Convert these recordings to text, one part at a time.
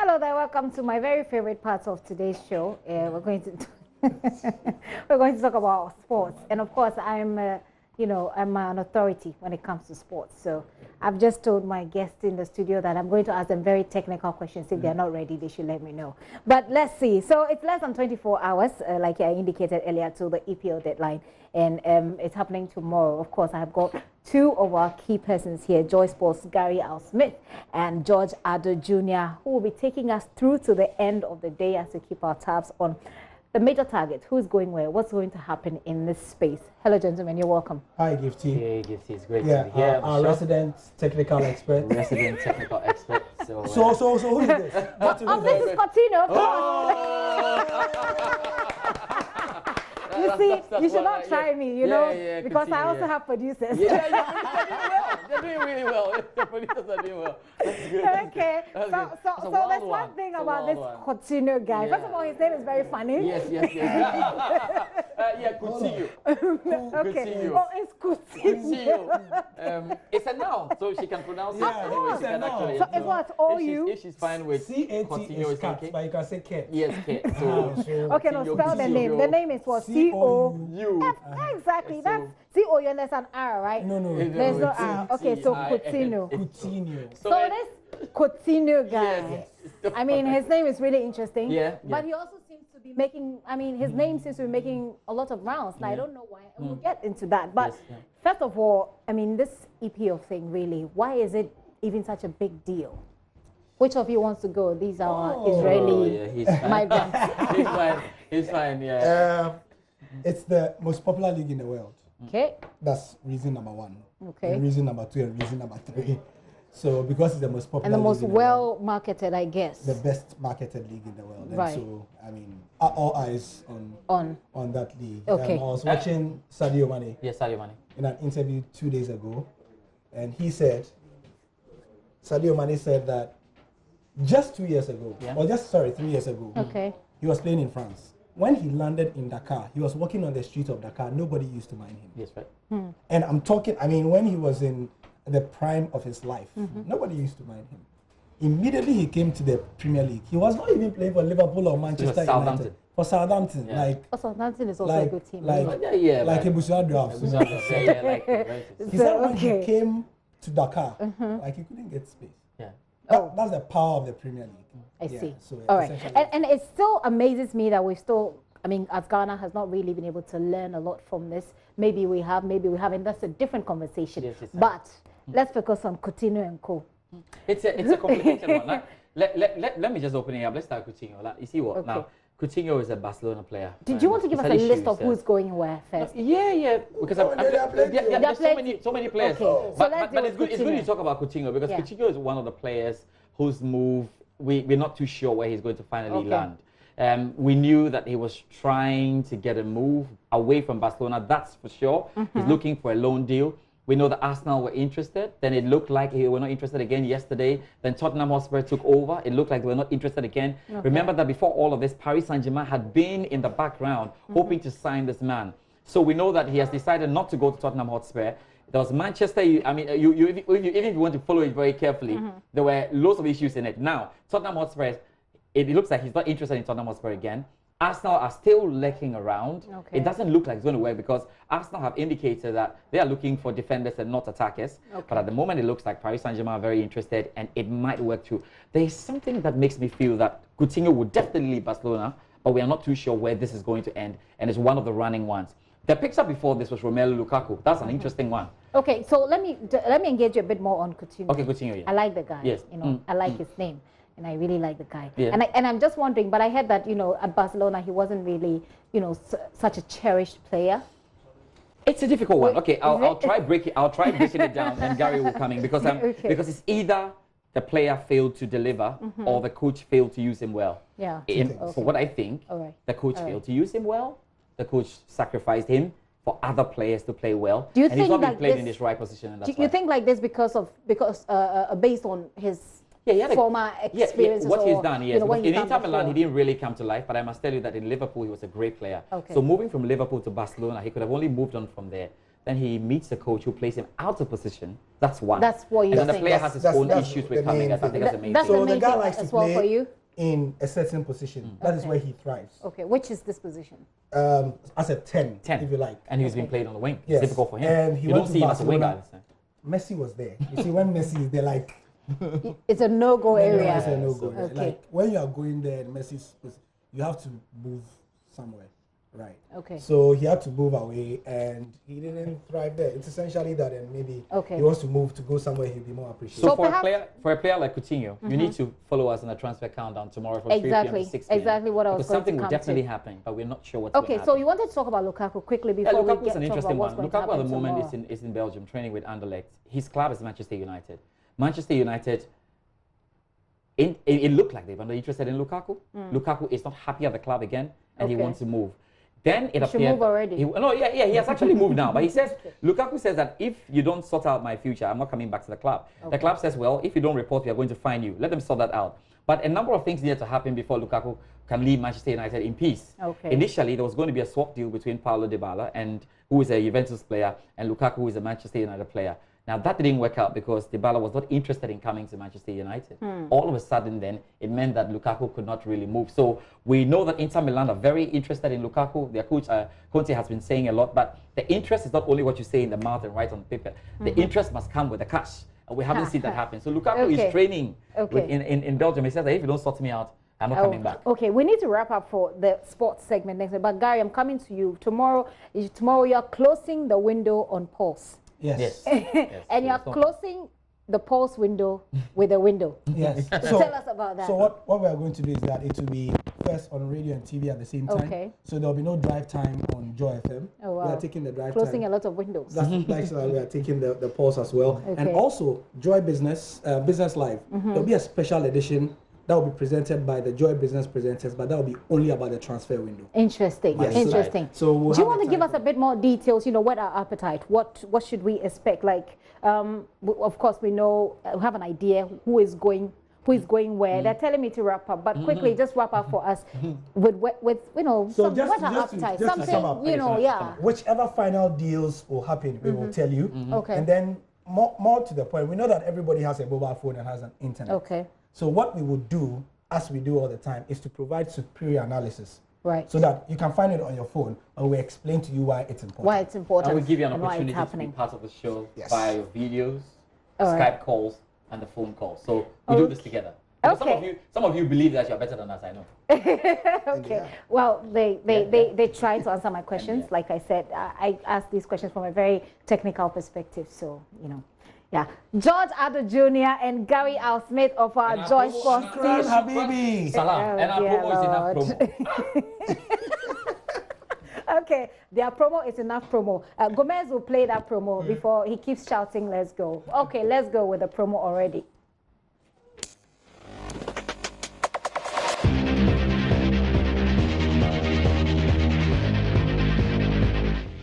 Hello there, welcome to my very favorite part of today's show. We're going to we're going to talk about sports, and of course, I'm an authority when it comes to sports. So I've just told my guests in the studio that I'm going to ask them very technical questions. If they're not ready, they should let me know. But let's see. So it's less than 24 hours, like I indicated earlier, to the EPL deadline, and it's happening tomorrow. Of course, I've got two of our key persons here, JoySports' Gary Al Smith and George Addo Jr., who will be taking us through to the end of the day as we keep our tabs on the major target, who's going where, what's going to happen in this space. Hello, gentlemen, you're welcome. Hi, Gifty. Hey, Gifty, it's great to be here. Our resident technical expert. Resident technical expert. So who is this? This is Coutinho. You see, you should not try me, you know, because I also have producers. They're doing really well. The producers are doing well. That's good. Okay, so there's one thing about this Coutinho guy. First of all, his name is very funny. Yes. Coutinho. Okay. Oh, it's Coutinho. It's a noun, so she can pronounce it. Yeah, She can actually. So it's what? O-U? If she's fine with C-A-T is cat, okay. but you can say cat. Yes, cat. So, okay, no, spell the name. The name is what? C-O-U. Exactly. That's C-O-U and there's an R, right? No. There's no R. Okay, so Coutinho. Coutinho. So this Coutinho guy, I mean, his name is really interesting. Yeah. But he also seems to be making, his name seems to be making a lot of rounds. Now, I don't know why. We'll get into that. But first of all, this EPL thing, really, why is it even such a big deal? Which of you wants to go? These are Israeli migrants. He's fine, yeah. It's the most popular league in the world. Okay. That's reason number one. Okay. And reason number two and reason number three. So because it's the most popular and the most league well marketed, I guess. The best marketed league in the world. Right. And so all eyes on that league. Okay. I was watching Sadio Mane. Yes, Sadio Mane. In an interview 2 days ago, and Sadio Mane said that just 2 years ago, or 3 years ago, he was playing in France. When he landed in Dakar, he was walking on the streets of Dakar. Nobody used to mind him. Yes, right. And I'm talking, when he was in the prime of his life, nobody used to mind him. Immediately he came to the Premier League. He was not even playing for Liverpool or Manchester United. For Southampton. Southampton is also a good team. Like a Bushra draft. He said when he came to Dakar, he couldn't get space. That's the power of the Premier League. I see. So all right. And it still amazes me that as Ghana has not really been able to learn a lot from this. Maybe we have, maybe we haven't. That's a different conversation. Yes, but let's focus on Coutinho and co. It's a complicated one. Let me just open it up. Let's start Coutinho. You see what now? Coutinho is a Barcelona player. Did you want to give us a list of who's going where first? Because there's so many players. Okay. But it's good to talk about Coutinho because Coutinho is one of the players whose move we're not too sure where he's going to finally land. We knew that he was trying to get a move away from Barcelona, that's for sure. He's looking for a loan deal. We know that Arsenal were interested. Then it looked like they were not interested again yesterday. Then Tottenham Hotspur took over. It looked like they were not interested again. Remember that before all of this, Paris Saint-Germain had been in the background hoping to sign this man. So we know that he has decided not to go to Tottenham Hotspur. There was Manchester, even if you want to follow it very carefully, there were lots of issues in it. Now, Tottenham Hotspur, it looks like he's not interested in Tottenham Hotspur again. Arsenal are still lurking around. It doesn't look like it's going to work because Arsenal have indicated that they are looking for defenders and not attackers. But at the moment, it looks like Paris Saint-Germain are very interested and it might work too. There is something that makes me feel that Coutinho would definitely leave Barcelona, but we are not too sure where this is going to end, and it's one of the running ones. The picture before this was Romelu Lukaku. That's an interesting one. Okay, so let me engage you a bit more on Coutinho. Okay, Coutinho, yeah. I like the guy. Yes. I like his name. And I really like the guy. Yeah. And I'm just wondering, but I heard that, at Barcelona, he wasn't really, such a cherished player. It's a difficult one. Okay, I'll try breaking it down and Gary will come in because it's either the player failed to deliver or the coach failed to use him well. Yeah. For what I think, the coach failed to use him well. The coach sacrificed him for other players to play well. Do you and think he's not been like played this, in this right position. And that's you think like this because based on his former experiences? What he's done, yes. In Inter Milan, he didn't really come to life, but I must tell you that in Liverpool, he was a great player. So moving from Liverpool to Barcelona, he could have only moved on from there. then he meets the coach who plays him out of position. That's one. That's what you're saying. And then the player has his own issues with coming. I think that's the main thing. So the guy likes to as well for you? In a certain position. That is where he thrives. Okay, which is this position? As a 10, if you like. And he's been played on the wing. Yes. It's difficult for him. And he you don't see him as a winger. Messi was there. You see, when Messi is there, like... It's a no-go area. It's a no-go. Okay. Like, when you are going there, Messi's, you have to move somewhere. Right. Okay. So he had to move away, and he didn't thrive there. It's essentially that, and maybe he wants to move to go somewhere he'll be more appreciated. So for a player like Coutinho, you need to follow us on the transfer countdown tomorrow from 3 p.m. to 6 p.m. Exactly what I was going to come to. Something will definitely happen, but we're not sure what's going to happen. Okay, so you wanted to talk about Lukaku quickly before we get an to interesting what's one. going to happen Lukaku at the moment tomorrow. is in Belgium training with Anderlecht. His club is Manchester United. Manchester United. It looked like they were not interested in Lukaku. Lukaku is not happy at the club again, and he wants to move. Then it appeared. Move already. He has actually moved now. But he says, Lukaku says that if you don't sort out my future, I'm not coming back to the club. The club says, well, if you don't report, we are going to fine you. Let them sort that out. But a number of things needed to happen before Lukaku can leave Manchester United in peace. Initially, there was going to be a swap deal between Paulo Dybala, who is a Juventus player, and Lukaku, who is a Manchester United player. Now, that didn't work out because Dybala was not interested in coming to Manchester United. All of a sudden, then, it meant that Lukaku could not really move. So, we know that Inter Milan are very interested in Lukaku. Their coach, Conte, has been saying a lot. But the interest is not only what you say in the mouth and write on paper. The interest must come with the cash. And we haven't seen that happen. So, Lukaku is training in Belgium. He says that if you don't sort me out, I'm not coming back. Okay, we need to wrap up for the sports segment next week. But, Gary, I'm coming to you. Tomorrow you're closing the window on Pulse. Yes. And you're closing the Pulse window with a window. Yes. So tell us about that. So what we are going to do is that it will be first on radio and TV at the same time. Okay. So there will be no drive time on Joy FM. Oh, wow. We are taking the drive closing time. a lot of windows. That's we are taking the Pulse as well. Okay. And also Joy Business Live. There will be a special edition that will be presented by the Joy Business presenters, but that will be only about the transfer window. Interesting. Yes. Interesting. So do you want to give us a bit more details? You know, what our appetite? What should we expect? Like, of course, we know we have an idea who is going where. They're telling me to wrap up, but quickly, just wrap up for us with you know, so what our appetite? Something, you know, yeah. Whichever final deals will happen, we will tell you. Okay. And then more to the point, we know that everybody has a mobile phone and has an internet. Okay. So what we would do, as we do all the time, is to provide superior analysis. Right. So that you can find it on your phone, and we explain to you why it's important. Why it's important. And we give you an opportunity to be part of the show via your videos, Skype calls, and the phone calls. So we do this together. Some of you believe that you're better than us, I know. Okay. Well, they try to answer my questions. Like I said, I asked these questions from a very technical perspective. So, you know. Yeah, George Addo Jr. and Gary Al Smith of our JoySports team. Habibi. Salam. And our promo is enough promo. Okay, their promo is enough promo. Gomez will play that promo before he keeps shouting, let's go. Okay, let's go with the promo already.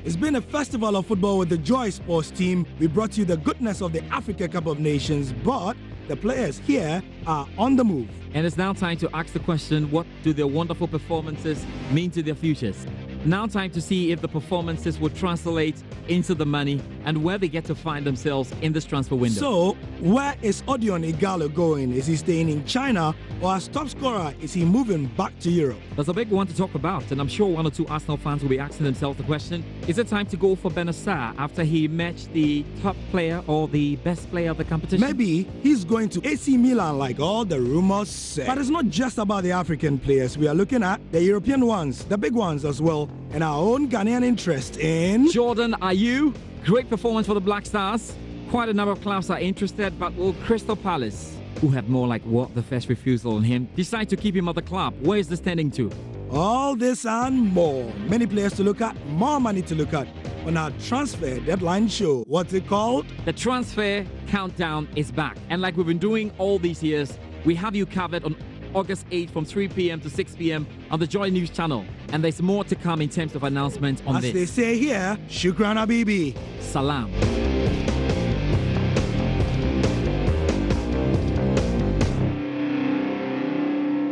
It's been a festival of football with the JoySports team. We brought you the goodness of the Africa Cup of Nations, but the players here are on the move. And it's now time to ask the question, what do their wonderful performances mean to their futures? Now time to see if the performances will translate into the money and where they get to find themselves in this transfer window. So, where is Odion Ighalo going? Is he staying in China, or as top scorer, is he moving back to Europe? There's a big one to talk about, and I'm sure one or two Arsenal fans will be asking themselves the question, is it time to go for Benacer after he matched the top player or the best player of the competition? Maybe he's going to AC Milan like all the rumors say. But it's not just about the African players. We are looking at the European ones, the big ones as well, and our own Ghanaian interest in Jordan Ayew. Great performance for the Black Stars. Quite a number of clubs are interested, but will Crystal Palace, who have more like what the first refusal on him, decide to keep him at the club? Where is this tending to? All this and more. Many players to look at, more money to look at on our transfer deadline show. What's it called? The transfer countdown is back. And like we've been doing all these years, we have you covered on August 8th from 3 p.m. to 6 p.m. on the Joy News channel. And there's more to come in terms of announcements on this. As they say here, Shukran Habibi. Salam.